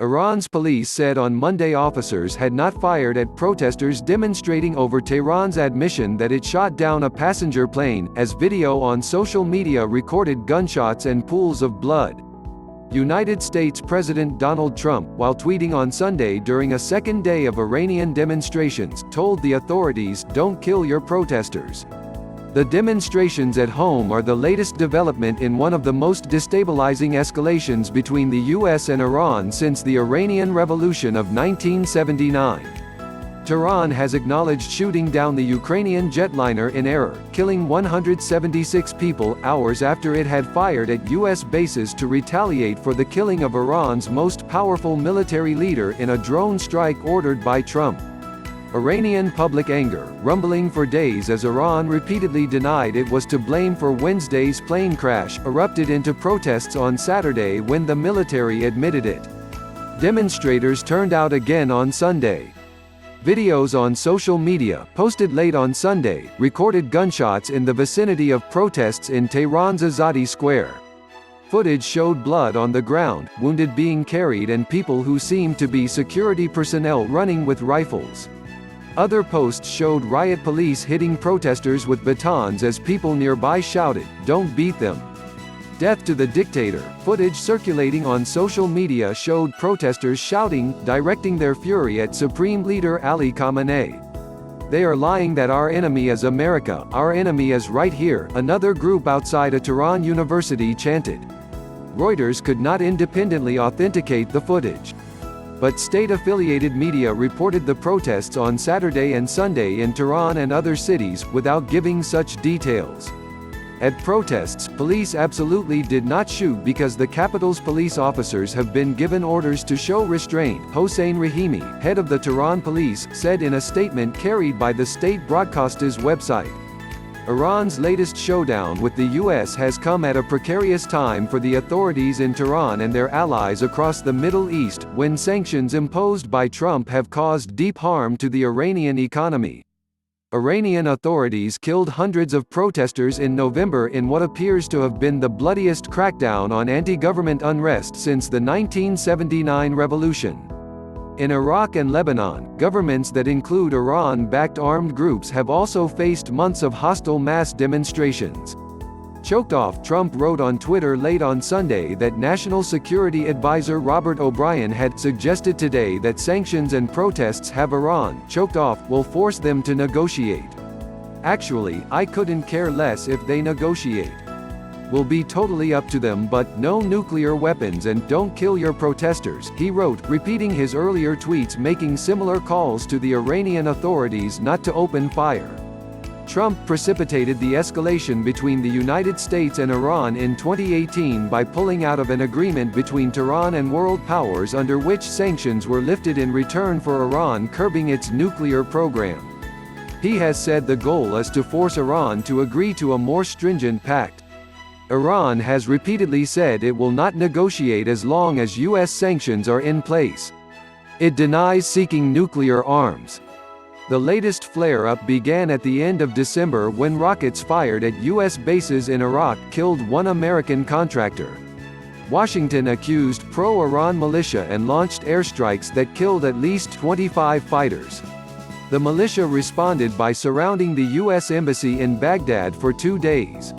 Iran's police said on Monday officers had not fired at protesters demonstrating over Tehran's admission that it shot down a passenger plane, as video on social media recorded gunshots and pools of blood. United States President Donald Trump, while tweeting on Sunday during a second day of Iranian demonstrations, told the authorities, "Don't kill your protesters." The demonstrations at home are the latest development in one of the most destabilizing escalations between the US and Iran since the Iranian Revolution of 1979. Tehran has acknowledged shooting down the Ukrainian jetliner in error, killing 176 people, hours after it had fired at US bases to retaliate for the killing of Iran's most powerful military leader in a drone strike ordered by Trump. Iranian public anger, rumbling for days as Iran repeatedly denied it was to blame for Wednesday's plane crash, erupted into protests on Saturday when the military admitted it. Demonstrators turned out again on Sunday. Videos on social media, posted late on Sunday, recorded gunshots in the vicinity of protests in Tehran's Azadi Square. Footage showed blood on the ground, wounded being carried and people who seemed to be security personnel running with rifles. Other posts showed riot police hitting protesters with batons as people nearby shouted, "Don't beat them." Death to the dictator. Footage circulating on social media showed protesters shouting, directing their fury at Supreme Leader Ali Khamenei. "They are lying that our enemy is America, our enemy is right here," another group outside a Tehran university chanted. Reuters could not independently authenticate the footage. But state-affiliated media reported the protests on Saturday and Sunday in Tehran and other cities, without giving such details. At protests, police absolutely did not shoot because the capital's police officers have been given orders to show restraint, Hossein Rahimi, head of the Tehran police, said in a statement carried by the state broadcaster's website. Iran's latest showdown with the US has come at a precarious time for the authorities in Tehran and their allies across the Middle East, when sanctions imposed by Trump have caused deep harm to the Iranian economy. Iranian authorities killed hundreds of protesters in November in what appears to have been the bloodiest crackdown on anti-government unrest since the 1979 revolution. In Iraq and Lebanon, governments that include Iran-backed armed groups have also faced months of hostile mass demonstrations. Choked off, Trump wrote on Twitter late on Sunday that National Security Advisor Robert O'Brien had suggested today that sanctions and protests have Iran choked off will force them to negotiate. "Actually, I couldn't care less if they negotiate. Will be totally up to them, but no nuclear weapons and don't kill your protesters," he wrote, repeating his earlier tweets making similar calls to the Iranian authorities not to open fire. Trump precipitated the escalation between the United States and Iran in 2018 by pulling out of an agreement between Tehran and world powers under which sanctions were lifted in return for Iran curbing its nuclear program. He has said the goal is to force Iran to agree to a more stringent pact. Iran has repeatedly said it will not negotiate as long as US sanctions are in place. It denies seeking nuclear arms. The latest flare-up began at the end of December when rockets fired at U.S. bases in Iraq killed one American contractor. Washington accused pro-Iran militia and launched airstrikes that killed at least 25 fighters. The militia responded by surrounding the U.S. embassy in Baghdad for 2 days.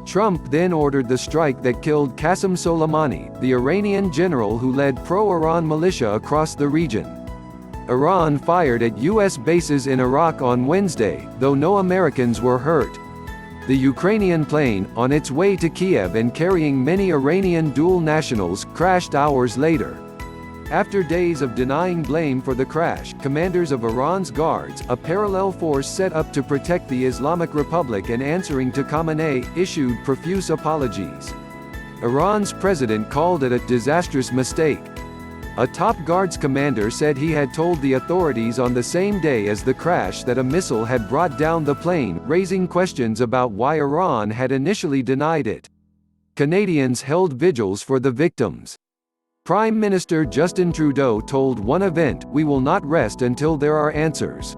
Trump then ordered the strike that killed Qasem Soleimani, the Iranian general who led pro-Iran militia across the region. Iran fired at U.S. bases in Iraq on Wednesday, though no Americans were hurt. The Ukrainian plane, on its way to Kiev and carrying many Iranian dual nationals, crashed hours later. After days of denying blame for the crash, commanders of Iran's Guards, a parallel force set up to protect the Islamic Republic and answering to Khamenei, issued profuse apologies. Iran's president called it a disastrous mistake. A top Guards commander said he had told the authorities on the same day as the crash that a missile had brought down the plane, raising questions about why Iran had initially denied it. Canadians held vigils for the victims. Prime Minister Justin Trudeau told one event, "We will not rest until there are answers."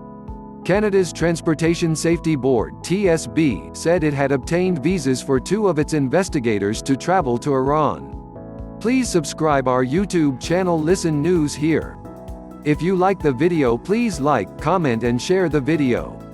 Canada's Transportation Safety Board (TSB) said it had obtained visas for 2 of its investigators to travel to Iran. Please subscribe our YouTube channel Listen News here. If you like the video, please like, comment and share the video.